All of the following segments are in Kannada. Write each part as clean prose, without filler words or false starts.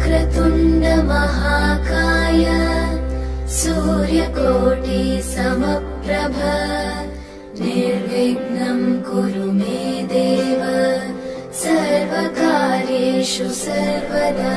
वक्रतुण्ड महाकाय सूर्यकोटि समप्रभ निर्विघ्नं कुरु मे देव सर्वकार्येषु सर्वदा।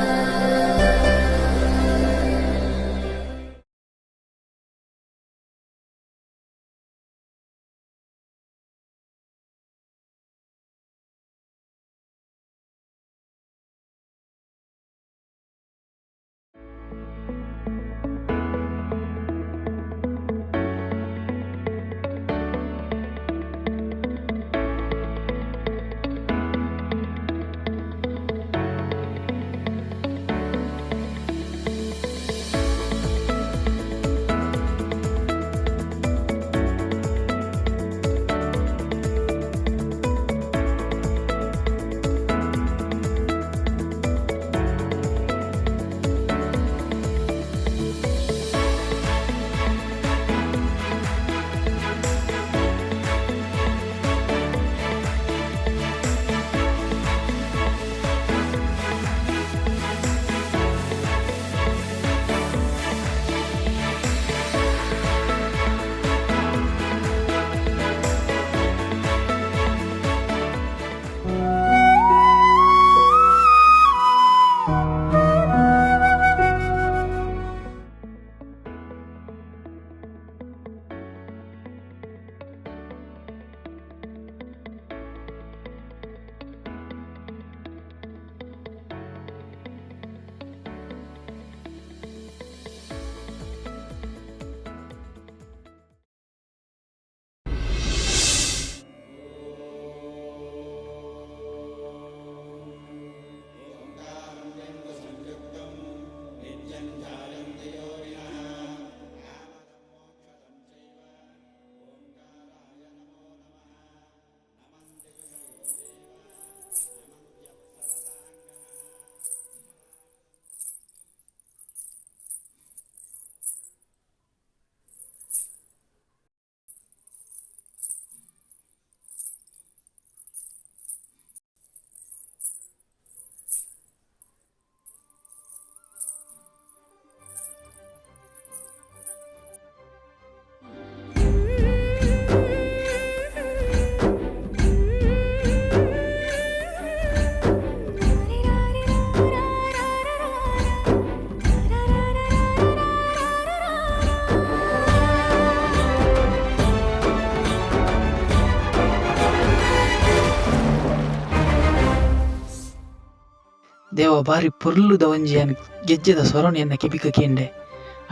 ದೇವ ಬಾರಿ ಪೊರ್ಲುದ ಒಂಜಿಯನ್ ಗೆಜ್ಜೆದ ಸೊರಣಿಯನ್ನ ಕಿಬಿಕ ಕೇಂಡೆ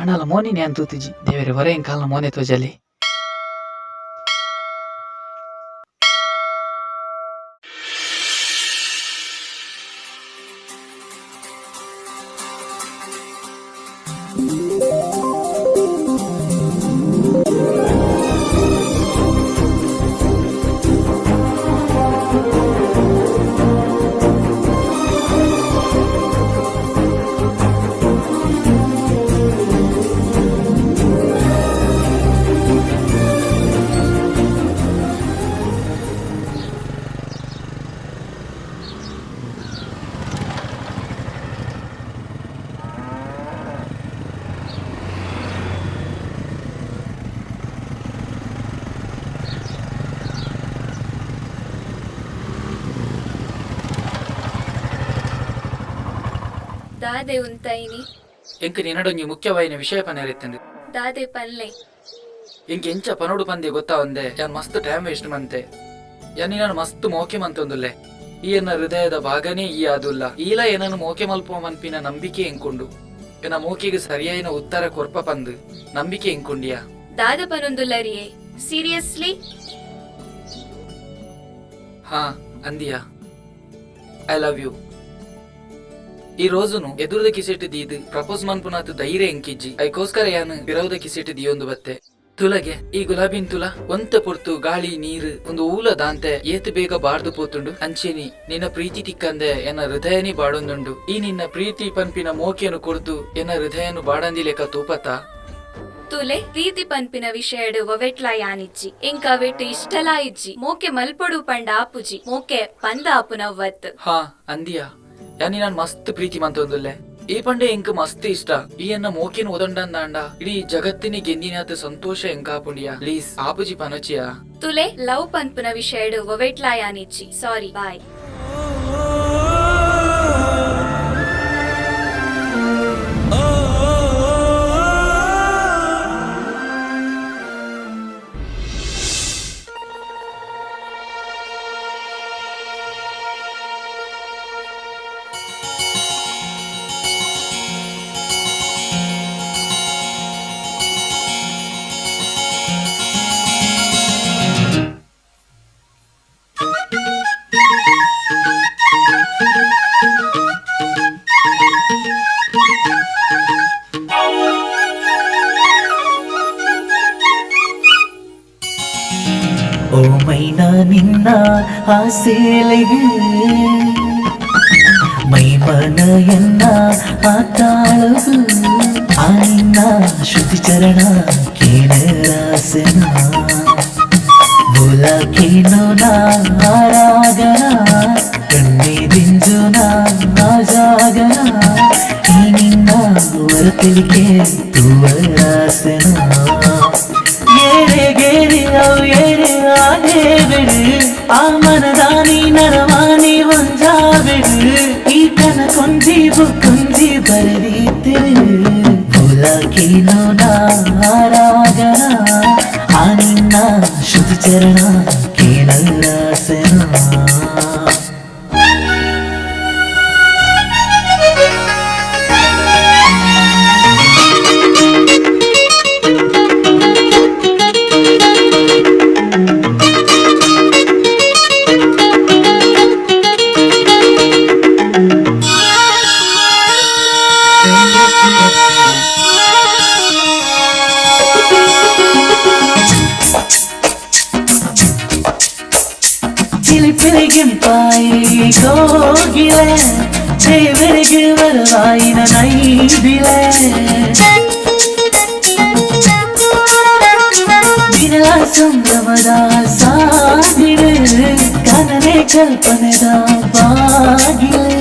ಅಣ್ಣಲ ಮೋನಿನಿ ಅಂತೂತಿಜಿ ದೇವರೆ ಹೊರೆಯನ್ ಕಾಲ್ನ ಮೋನೆ ತೋಜಲಿ. ದಾದೆ ಉಂತಾಯಿನಿ ಎಂಕ್ ನಿನ್ನಡೊಂಜಿ ಮುಖ್ಯವಾಯಿನ ವಿಷಯ ಪನೆರೆತ್ತಂದು ದಾದೆ ಪನ್ಲೆ ಎಂಕ್ ಎಂಚ ಪನೋಡು ಪಂದೆ ಗೊತ್ತಾ ಒಂದೆ ಯಾನ್ ಮಸ್ತ್ ಟೈಮ್ ವೇಸ್ಟ್ ಮಂತೆ ಯಾನಿ ನಾನು ಮಸ್ತ್ ಮೋಕೆ ಮಂತೊಂದುಲ್ಲೆ ಈ ಎನ್ನ ಹೃದಯದ ಭಾಗನೇ ಈ ಆದುಲ್ಲ ಈಲ ಏನನ್ನು ಮೋಕೆ ಮಲ್ಪುವ ಮನ್ಪಿನ ನಂಬಿಕೆ ಎಂಕೊಂಡು ಎನ್ನ ಮೋಕೆಗೆ ಸರಿಯಾಯಿನ ಉತ್ತರ ಕೊರ್ಪ ಪಂದು ನಂಬಿಕೆ ಎಂಕೊಂಡಿಯಾ ದಾದ ಪನೊಂದುಲ್ಲರಿಯೇ ಸೀರಿಯಸ್ಲಿ ಹಾ ಅಂದಿಯಾ ಐ ಲವ್ ಯು. ಈ రోజును ಎದುರುದ ಕಿಸೆಟ್ ದೀದು ಪ್ರಪೋಸ್ ಮನ್ಪುನಾತ್ ಧೈರ್ಯ ಎಂಕಿಜ್ಜಿ ಐಕೋಸ್ಕರ ಯಾನು ವಿರೋಧ ಕಿಸೆಟ್ ದಿಯೊಂದು ಬತ್ತೆ ತುಲಗೆ ಈ ಗುಲಾಬಿನ್ ತುಲ ಒಂತ ಪೊರ್ತು ಗಾಳಿ ನೀರು ಒಂದು ಊಲ ದಾಂತೆ ಏತು ಬೇಗ ಬಾರ್ದು ಪೋತುಂಡು ಅಂಚೆನಿ ನಿನ್ನ ಪ್ರೀತಿ ತಿಕ್ಕಂದೆ ಎನ್ನ ಹೃದಯನಿ ಬಾಡೊಂದುಂಡು ಈ ನಿನ್ನ ಪ್ರೀತಿ ಪನ್ಪಿನ ಮೋಕೆಯನ್ನು ಕೊರ್ದು ಎನ್ನ ಹೃದಯನು ಬಾಡಂದಿ ಲೆಕ್ಕ ತೂಪತ್ತ ತುಲೆ ಪ್ರೀತಿ ಪನ್ಪಿನ ವಿಷಯಡು ಒವೆಟ್ಲ ಯಾನಿಜ್ಜಿ ಎಂಕ ಅವೆಟ್ಟು ಇಷ್ಟಲ ಇಜ್ಜಿ ಮೋಕೆ ಮಲ್ಪೊಡು ಪಂಡ ಆಪುಜಿ ಮೋಕೆ ಪಂದ ಆಪುನವ್ವತ್ ಹಾ ಅಂದಿಯಾ ಯಾನಿ ನಾನ್ ಮಸ್ತ್ ಪ್ರೀತಿ ಮಂತೊಂದುಲ್ಲೆ ಈ ಪಂಡೆ ಎಂಕ್ ಮಸ್ತ್ ಇಷ್ಟ. ಈ ಎನ್ನ ಮೋಕಿನ ಓದಂಡಂದಾಂಡ ಇಡೀ ಜಗತ್ತಿನ ಗೆಂದಿನಾತ ಸಂತೋಷ ಎಂಕಾಪುಂಡಿಯಾ. ಪ್ಲೀಸ್ ಆಪುಜಿ ಪನಚಿಯಾ. ತುಲೆ ಲವ್ ಪನ್ಪುನ ವಿಷಯಡು ಒವೆಟ್ಲಾ ಯಾನಿಚ್ಚಿ. ಸಾರಿ ಬಾಯ್. ಓಮೈನ ನಿನ್ನ ಆಸೆಲೆಗೆ ಮೈಮನ ಎನ್ನ ಆತಾಳವು ಆ ನಿನ್ನ ಶ್ರುತಿ ಚರಣ ಕೇಳರಾಸನ ಬುಲಕೇನೋ ನಾ ಆರಾಗನ ಕಣ್ಣೆ ದಿಂಜುನ ಆಜಾಗನ ಈ ನಿನ್ನ ವರತಿಲಿಕೆ ತೂವರಾಸನ ಗೇರೆ ಅವು ಏರೆ ಆನೆ ಬಿಡು ಆ ಮನದಾನಿ ನರವಾನಿ ಒಂಜಾಬಿಡು ಈ ಕನ ಕೊಂಜಿ ಬುಕ್ಕುಂಜಿ ಬರದೀತಿರು ಬುಲಕೇನೋ ನಾ ಆರಾಗನ ಆ ನಿನ್ನ ಶ್ರುತಿ ಚರಣ ಕೇಳರಾಸನ ಗಿಂಪಾಯಿ ಕೋಗಿಲೆ ದೇವರಿಗೆ ವರವಾಯಿನ ನೈದಿಲೆ ದಿನ ಸಂಭ್ರಮದ ಸಾಗಿಲೆ ಕನನೆ ಕಲ್ಪನೆದ ಬಾಗಿಲೆ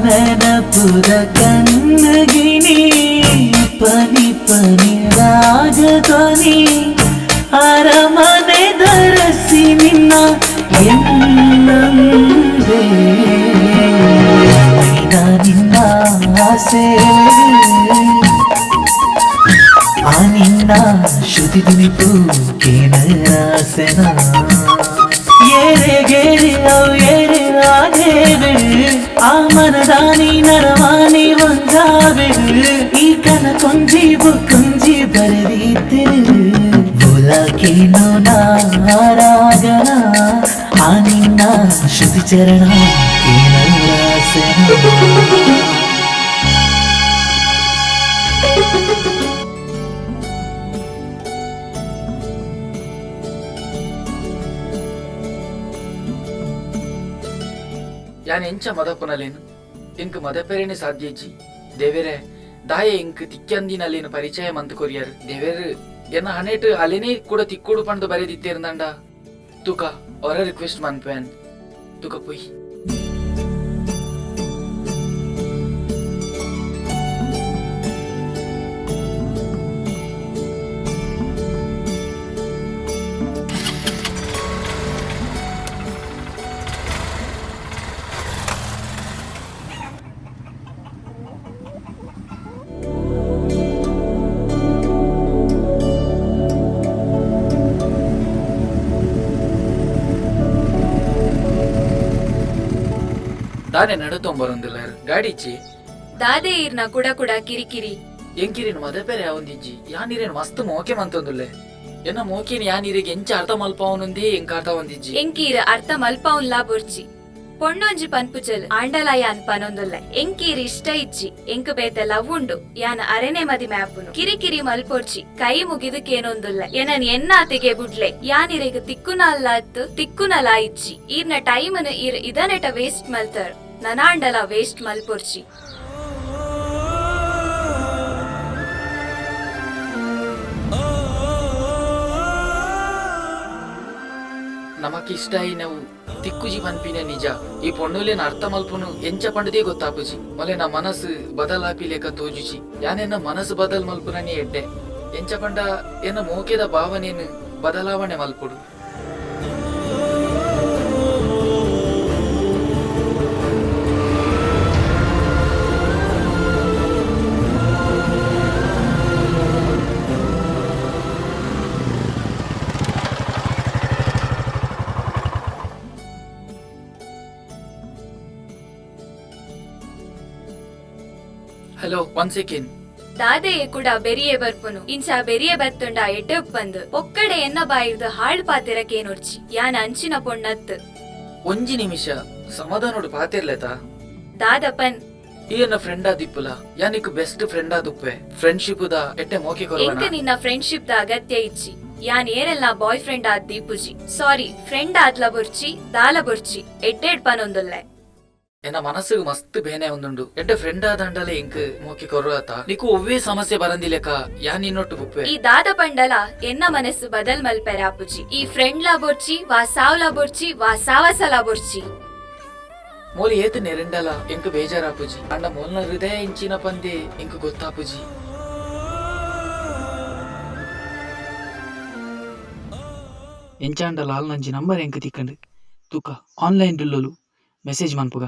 ನೆನಪುದ ಕಣ್ಣಗಿನಿ ಪನಿ ಪನಿ ರಾಗಧ್ವನಿ ಅರಮನೆ ಧರಸಿ ನಿನ್ನ ಎನ್ನಂದೆ ನಿನ್ನ ಆಸೆ ಆ ನಿನ್ನ ಶ್ರುತಿ ತುಣಿಪು ಕೇಳರಾಸನ ಏರೆ ಅವು ಏರೆ ಆದೇವೆ ಆ ಮನದಾನಿ ನರವಾನಿ ಒಂಜಾವೆಡು ಈ ಕನ ಕೊಂಜಿ ಬುಕ್ಕುಂಜಿ ಬರದೀತಿರು ಬುಲಕೇನೋ ನಾ ಆರಾಗನ ಆ ನಿನ್ನ ಶ್ರುತಿ ಚರಣ ಕೇಳರಾಸನ ಯಾನ್ ಎಂಚ ಮದಪುನಲೇನು ಇಂಕ್ ಮದಪೆರೇನೆ ಸಾಧ್ಯ ಇಜ್ಜಿ. ದೇವೇರೆ ದಾಯ ಇಂಕ್ ತಿಕ್ಕಂದಿನಲ್ಲೇನು ಪರಿಚಯ ಮಂತ್ ಕೊರಿಯರ್ ದೇವೇರು ಎನ್ನ ಹನೇಟ್ ಅಲೆನೇ ಕೂಡ ತಿಕ್ಕುಡು ಪಂಡು ಬರೆದಿತ್ತೇರ್ನಂಡ ತುಕ ಅವರ ರಿಕ್ವೆಸ್ಟ್ ಮನ್ಪೇನ್ ತುಕ ಪೊಯ್ ದಾನೆ ನಡತೊಂಬರೊಂದಿಲ್ಲ ಗಾಡಿ ಇಚ್ಚಿ ದಾದೆ ಇರ್ನ ಕುಡ ಕುಡ ಕಿರಿಕಿರಿ ಎಂಕಿರಿನ ಮದಪೆರೆ ಯಾವೊಂದಿಜ್ಜಿ ಯಾನಿರೇನು ಮಸ್ತ್ ಮೋಕೆ ಮಂತೊಂದುಲ್ಲೆ ಎನ್ನ ಮೋಕಿನ ಯಾನಿರಿಗೆ ಎಂಚ ಅರ್ಥ ಮಲ್ಪವನೊಂದೇ ಎಂಕ ಅರ್ಥ ಒಂದಿಜ್ಜಿ ಎಂಕೀರ ಅರ್ಥ ಮಲ್ಪೌನ್ಲಾ ಬುರ್ಚಿ ಪೊಣ್ಣೊಂಜಿ ಪನ್ಪುಚಲ್ ಆಂಡಲ ಯಾನ್ ಪನೊಂದುಲ್ಲ ಎಂಕೀರ್ ಇಷ್ಟ ಇಜ್ಜಿ ಎಂಕ್ ಬೇತೆ ಲವ್ ಉಂಡು ಯಾನ್ ಅರೆನೆ ಮದಿ ಮ್ಯಾಪುನು ಕಿರಿಕಿರಿ ಮಲ್ಪೊರ್ಚಿ ಕೈ ಮುಗಿದಕೇನೊಂದುಲ್ಲ ಎನನ್ ಎನ್ನಾತಿಗೆ ಬುಡ್ಲೆ ಯಾನಿರೆಗ್ ತಿಕ್ಕುನಲ ಇಜ್ಜಿ ಈರ್ನ ಟೈಮನು ಈರ್ ಇದನೆಟ ವೇಸ್ಟ್ ಮಲ್ತರ್ ನನಾಂಡಲ ವೇಸ್ಟ್ ಮಲ್ಪೊರ್ಚಿ ನಮಕ್ ಇಷ್ಟ ನಾವು ತಿಕ್ಕುಜಿ ಪನ್ಪಿನೆ ನಿಜ ಈ ಪೊಣ್ಣುಲೆನ ಅರ್ಥ ಮಲ್ಪುನು ಎಂಚ ಪಂಡದೇ ಗೊತ್ತಾಪುಜಿ ಮೊಲೆ ನಾ ಮನಸ್ಸು ಬದಲಾಪಿ ಲೆಕ್ಕ ತೋಜುಜಿ ಯಾನೆನ್ನ ಮನಸ್ಸು ಬದಲ್ ಮಲ್ಪುನನಿ ಎಡ್ಡೆ ಎಂಚ ಪಂಡ ಎನ್ನ ಮೋಕೆದ ಭಾವನೆಯನ್ನು ಬದಲಾವಣೆ ಮಲ್ಪುಡು. Hello, 1 second. ದಾದೆಯೇ ಕೂಡ ಬೆರಿಯೆ ಬರ್ಪುನು ಇಂಚ ಬೆರಿಯೆ ಬತ್ತುಂಡ ಎಡ್ಡೆಪ್ ಬಂದು ಒಕ್ಕಡೆ ಎನ್ನ ಬಾಯಿರ್ದು ಹಾಳ್ ಪಾತಿರಕ್ಕೆ ನೋಡ್ಚಿ ಯಾನ ಅಂಚಿನ ಪೊಣ್ಣತ್ತು ಒಂಜಿ ನಿಮಿಷ ಸಮಾಧಾನೋಡು ಪಾತಿರ್ಲೆತಾ ದಾದಪನ್ ಈ ನನ್ನ ಫ್ರೆಂಡ್ ಆದಿಪ್ಪುಲ ಯಾನಿಕ್ ಬೆಸ್ಟ್ ಫ್ರೆಂಡ್ ಆದುಪ್ಪೆ ಫ್ರೆಂಡ್ಶಿಪ್ ದ ಎಟ್ಟೆ ಮೋಕೆ ಎಂಕ ಕೊರವನ ನಿನ್ನ ಫ್ರೆಂಡ್ಶಿಪ್ ದ ಅಗತ್ಯ ಇಚ್ಚಿ ಯಾನ್ ಏರೆಲ್ಲ ಬಾಯ್ ಫ್ರೆಂಡ್ ಆದ್ ದೀಪುಜಿ ಸಾರಿ ಫ್ರೆಂಡ್ ಆದ್ಲ ಬುರ್ಚಿ ದಾಲ ಬುರ್ಚಿ ಎಡ್ಡೆಡ್ ಪನೊಂದುಲ್ಲೆ ಎನ್ನ ಮನಸ್ಸಿಗೆ ಮಸ್ತ್ ಬೇನೆ ಒಂದುಂಡು ಎಡ್ಡೆ ಫ್ರೆಂಡ್ ಆದಂಡಲೆ ಇಂಕ್ ಮೋಕೆ ಕೊರವತ ನಿಕು ಒವ್ವೇ ಸಮಸ್ಯೆ ಬರಂದಿಲೆಕ ಯಾನ್ ನಿನ್ನೊಟ್ಟು ಬುಪ್ಪೆ ಈ ದಾದ ಪಂಡಲ ಎನ್ನ ಮನಸ್ಸು ಬದಲ್ ಮಲ್ಪೆರೆ ಆಪುಜಿ ಈ ಫ್ರೆಂಡ್ ಲಾ ಬೊರ್ಚಿ ವಾ ಸಾವ್ಲ ಬೊರ್ಚಿ ವಾ ಸಾವಸಲ ಬೊರ್ಚಿ ಮೋಲಿ ಏತು ನೆರೆಂಡಲ ಇಂಕ್ ಬೇಜಾರಾಪುಜಿ ಅಂಡ ಮೊಲ್ನ ಹೃದಯ ಇಂಚಿನ ಪಂದೆ ಇಂಕ್ ಗೊತ್ತಾಪುಜಿ. ಎಂಚಾಂಡ ಲಾಲ್ ನಂಜಿ ನಂಬರ್ ಎಂಕ್ ತಿಕ್ಕಂಡು ತೂಕ ಆನ್ಲೈನ್ ಡುಲ್ಲೊಲು ಮೆಸೇಜ್ ಮನ್ಪುಗ.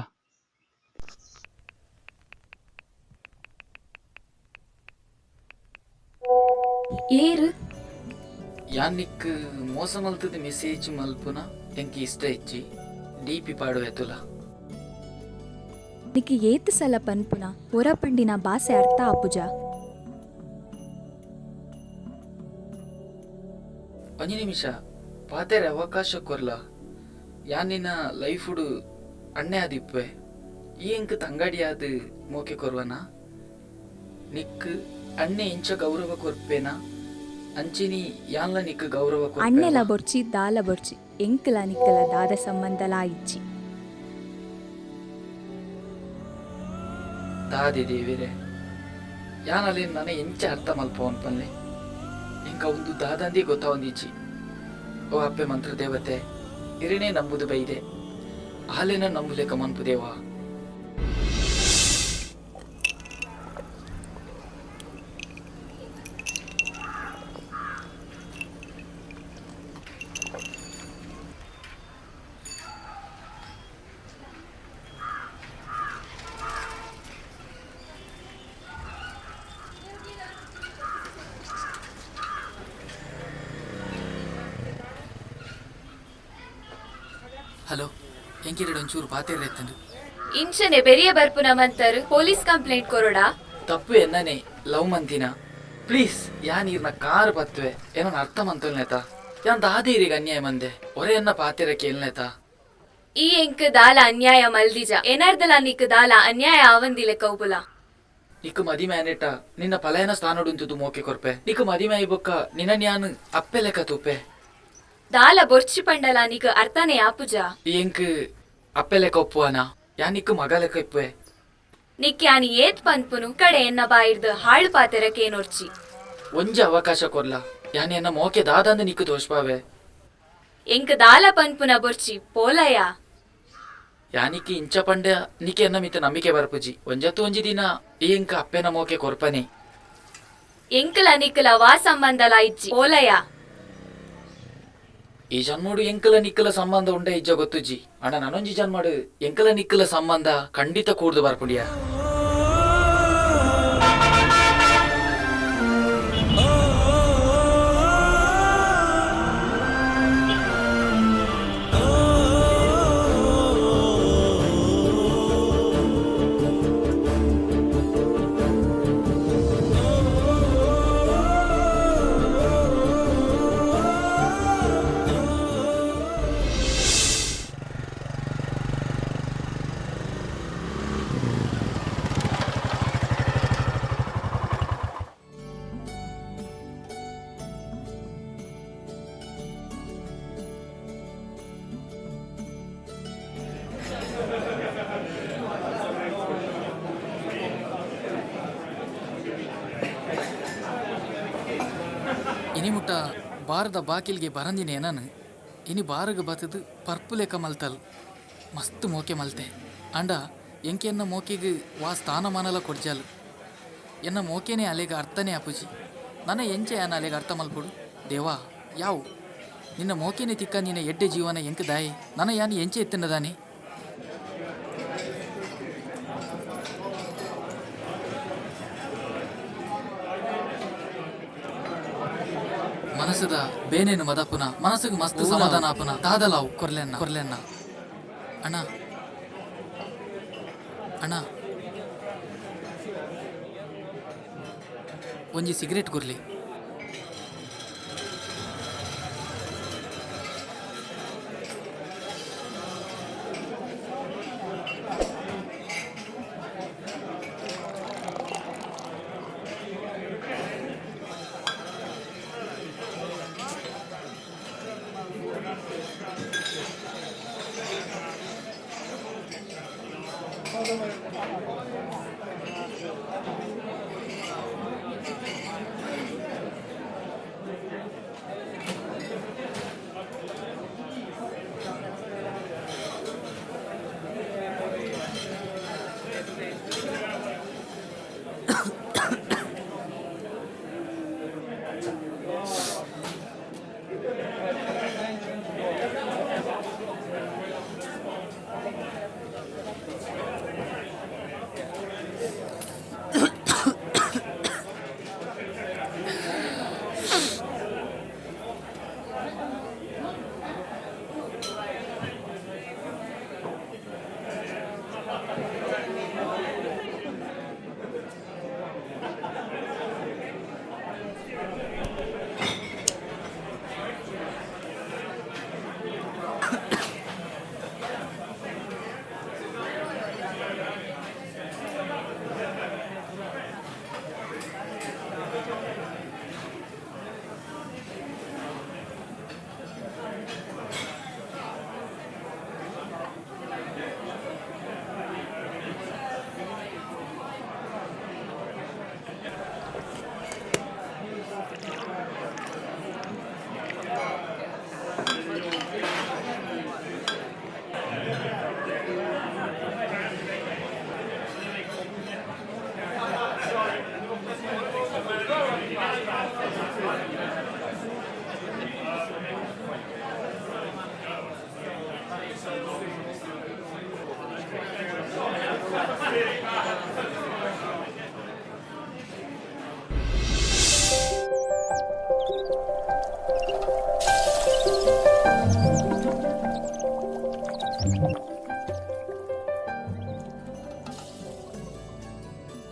ಏರು ಯಾನಿಕ್ ಮೋಸ ಮಲ್ತದ ಮೆಸೇಜ್ ಮಲ್ಪುನ ಎಂಕ್ ಇಷ್ಟ ಇಚ್ಚಿ ಡಿಪಿ ಪಾಡುವೆ ತುಲ ನಿಕ್ಕೆ ಏತ್ ಸಲ ಪನ್ಪುನ ಹೊರಪಂಡಿನ ಭಾಷೆ ಅರ್ಥ ಆಪುಜ ಒಂಜಿ ನಿಮಿಷ ಪಾತೆರೆ ಅವಕಾಶ ಕೊರ್ಲ ಯಾನಿನ ಲೈಫುಡು ಅಣ್ಣೆ ಆದಿಪ್ಪೆ ಈ ಎಂಕ್ ತಂಗಡಿ ಆದ್ ಮೋಕೆ ಕೊರ್ವನ ನಿಕ್ ಅಣ್ಣೆ ಇಂಚ ಗೌರವ ಕೊರ್ಪೇನಾ ಅಂಚಿನಿ ಯಾನ್ಲ ನಿಕ್ ಗೌರವ ಅಣ್ಣೆಲ ಬೊರ್ಚಿ ದಾಲ ಬೊರ್ಚಿ ಎಂಕಲ ನಿಕ್ಕಲ ದಾದ ಸಂಬಂಧಲ ಇಚ್ಚಿ ದಾದಿ ದೇವಿರೆ ಯಾನಲ್ಲಿ ನನಗೆ ಎಂಚ ಅರ್ಥ ಮಲ್ಪ ಅನ್ಪಲ್ಲೆ ಇಂಕ ಒಂದು ದಾದಂದಿ ಗೊತ್ತಾವಂದಿಚ್ಚಿ ಓ ಅಪ್ಪೆ ಮಂತ್ರ ದೇವತೆ ಇರಿನೇ ನಂಬುದು ಬೈದೆ ಹಾಲೇನ ನಂಬುಲೆಕ ಮನ್ಪು ದೇವಾ. ಹಲೋ ಎಂಕಿರಡು ಒಂಚೂರು ಪಾತೆರೆ ಎತ್ತಂಡು ಇಂಚನೆ ಬೆರಿಯ ಬರ್ಪುನ ಮಂತರ್ ಪೊಲೀಸ್ ಕಂಪ್ಲೇಂಟ್ ಕೊರೋಡಾ ತಪ್ಪು ಎನ್ನನೆ ಲವ್ ಮಂತಿನ ಪ್ಲೀಸ್ ಯಾನ್ ಇರ್ನ ಕಾರ್ ಬತ್ವೆ ಏನೋ ಅರ್ಥ ಮಂತಲ್ನೇತ ಯಾನ್ ದಾದೀರಿಗೆ ಅನ್ಯಾಯ ಮಂದೆ ಒರೆ ಎನ್ನ ಪಾತೆರೆ ಕೇಳ್ನೇತ ಈ ಎಂಕ್ ದಾಲ ಅನ್ಯಾಯ ಮಲ್ದಿಜ ಎನರ್ದಲ ನಿಕ್ ದಾಲ ಅನ್ಯಾಯ ಆವಂದಿಲೆ ಕೌಬುಲ ನಿಕ್ ಮದಿಮೆ ಅನೆಟ ನಿನ್ನ ಪಲಾಯನ ಸ್ಥಾನಡುಂತುದು ಮೋಕೆ ಕೊರ್ಪೆ ನಿಕ್ ಮದಿಮೆ ಐಬೊಕ್ಕ ನಿನ್ನ ನ್ಯಾನ್ ಅಪ್ಪೆ ಲೆಕ್ಕ ತೂಪೆ ದಾಲ ಬೊರ್ಚಿ ಪಂಡಲ ನಿಕ್ ಅರ್ಥನೆ ಆಪುಜ ಎಂಕ್ ಅಪ್ಪೆ ಲೆಕ್ಕ ಒಪ್ಪುವನ ಯಾ ನಿಕ್ ಮಗ ಲೆಕ್ಕ ಇಪ್ಪೆ ನಿಕ್ ಯಾನಿ ಏತ್ ಪನ್ಪುನು ಕಡೆ ಎನ್ನ ಬಾಯಿರ್ದು ಹಾಳು ಪಾತೆರಕ್ಕೆ ನೋಡ್ಚಿ ಒಂಜಿ ಅವಕಾಶ ಕೊರ್ಲ ಯಾನ್ ಎನ್ನ ಮೋಕೆ ದಾದಂದ ನಿಕ್ ತೋಷ್ಪಾವೆ ಎಂಕ್ ದಾಲ ಪನ್ಪುನ ಬೊರ್ಚಿ ಪೋಲಯ ಯಾನಿಕ್ಕಿ ಇಂಚ ಪಂಡ ನಿಕೆ ಎನ್ನ ಮಿತ ನಂಬಿಕೆ ಬರ್ಪುಜಿ ಒಂಜತ್ತು ಒಂಜಿ ದಿನ ಈ ಎಂಕ ಅಪ್ಪೆನ ಮೋಕೆ ಕೊರ್ಪನೆ ಎಂಕಲ ನಿಕ್ಕಲ ವಾ ಸಂಬಂಧಲ ಇಜ್ಜಿ ಪೋಲಯ ಈ ಜನ್ಮಡು ಎಂಕಲ ನಿಕ್ಕಲ ಸಂಬಂಧ ಉಂಡ ಇಜ್ಜ ಗೊತ್ತುಜಿ ಅಣ್ಣ ನಾನೊಂಜಿ ಜನ್ಮಡು ಎಂಕಲ ನಿಕ್ಕಲ ಸಂಬಂಧ ಖಂಡಿತ ಕೂಡ್ದು ಬರ್ಪುಡಿಯ. ಇನಿಮುಟ್ಟ ಬಾರದ ಬಾಕಿಲ್ಗೆ ಬರಂದಿನಿ ನಾನು ಇನಿ ಬಾರಗ ಬತ್ತದು ಪರ್ಪು ಲೆಕ್ಕ ಮಲ್ತಲ್ ಮಸ್ತ್ ಮೋಕೆ ಮಲ್ತೆ ಅಂಡ ಎಂಕೆ ಎನ್ನ ಮೋಕೆಗೆ ವಾ ಸ್ಥಾನಮಾನಲ ಕೊಡ್ಜಾಲು ಎನ್ನ ಮೋಕೆನೇ ಅಲೆಗೆ ಅರ್ಥನೇ ಅಪುಜಿ ನನ್ನ ಎಂಚೆ ಯಾನ ಅಲೆಗೆ ಅರ್ಥ ಮಲ್ಪೊಡು ದೇವಾ ಯಾವು ನಿನ್ನ ಮೋಕೆನೇ ತಿಕ್ಕ ನಿನ್ನ ಎಡ್ಡೆ ಜೀವನ ಎಂಕ ದಾಯಿ ನನ್ನ ಯಾನು ಎಂಚೆ ಎತ್ತಿನದಾನೆ ಮನಸ್ಸದ ಬೇನೇನು ಮದಪುನ ಮನಸ್ಸಿಗೆ ಮಸ್ತ್ ಸಮಾಧಾನ ಆಪುನ ದಾದಲಾವು ಕೊರ್ಲೆನ್ನ ಅಣ್ಣ ಅಣ್ಣ ಒಂಜಿ ಸಿಗರೇಟ್ ಕೊರ್ಲಿ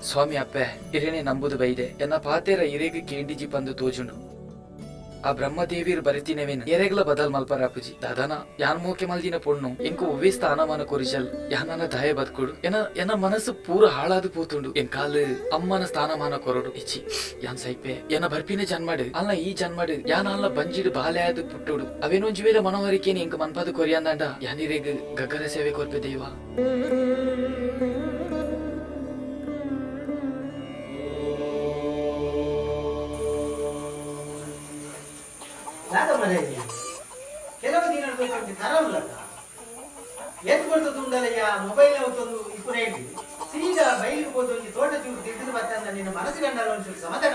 ಸ್ವಾಮಿ ಅಪ್ಪೆ ಇರೇನೆ ನಂಬುದು ಬೈದೆ ಎನ್ನ ಪಾತೆರ ಇರೆಗೆ ಕೇಂಡಿಜಿ ಪಂದು ತೋಜುಂಡು ಆ ಬ್ರಹ್ಮದೇವಿರ್ ಬರಿತಿನವೇನು ಎರೆಗ್ಲ ಬದಲ್ ಮಲ್ಪರ ಅಪ್ಪುಜಿ ದಾದಾನ ಯಾನ್ ಮೋಕೆ ಮಲ್ದಿನ ಪೊಣ್ಣು ಎಂಕು ಒವ್ವೇ ಸ್ಥಾನಮಾನ ಕೊರಿಜಲ್ ಯಾನನ ದಯ ಬದ್ಕೊಡು ಎನ್ನ ಮನಸ್ಸು ಪೂರ ಹಾಳಾದು ಪೋತುಂಡು ಎನ್ ಕಾಲು ಅಮ್ಮನ ಸ್ಥಾನಮಾನ ಕೊರಡು ಇಚ್ಚಿ ಯಾನ್ ಸೈಪೆ ಎನ್ನ ಬರ್ಪಿನ ಜನ್ಮಾಡು ಅಲ್ಲ ಈ ಜನ್ಮಾಡು ಯಾನ್ ಅಲ್ಲ ಬಂಜಿಡು ಬಾಲೆ ಆದು ಪುಟ್ಟುಡು ಅವೇನೊಂಜಿ ವೇಳೆ ಮನವರಿಕೇನಿ ಎಂಕ ಮನ್ಪದು ಕೊರಿಯಂದಂಡ ಯಾನಿರೆಗ್ ಗಗ್ಗರ ಸೇವೆ ಕೊರ್ಪೆ ದೇವಾ ಕೆಲವು ದಿನ ತರವುಲ್ಲ ಎತ್ತು ಬರ್ತದೆ ಉಂಡಲಯ್ಯ ಮೊಬೈಲ್ ಅವತ್ತೊಂದು ಇಪ್ಪನೇ ಸೀದಾ ಬೈಲಿಗೆ ಹೋದೊಂದು ತೋಟ ಚೂರು ತಿದ್ದು ಬರ್ತಂದ ನಿನ್ನ ಮನಸ್ಸು ಕಂಡಲ್ಲ ಒಂಚೂರು ಸಮಾಧಾನ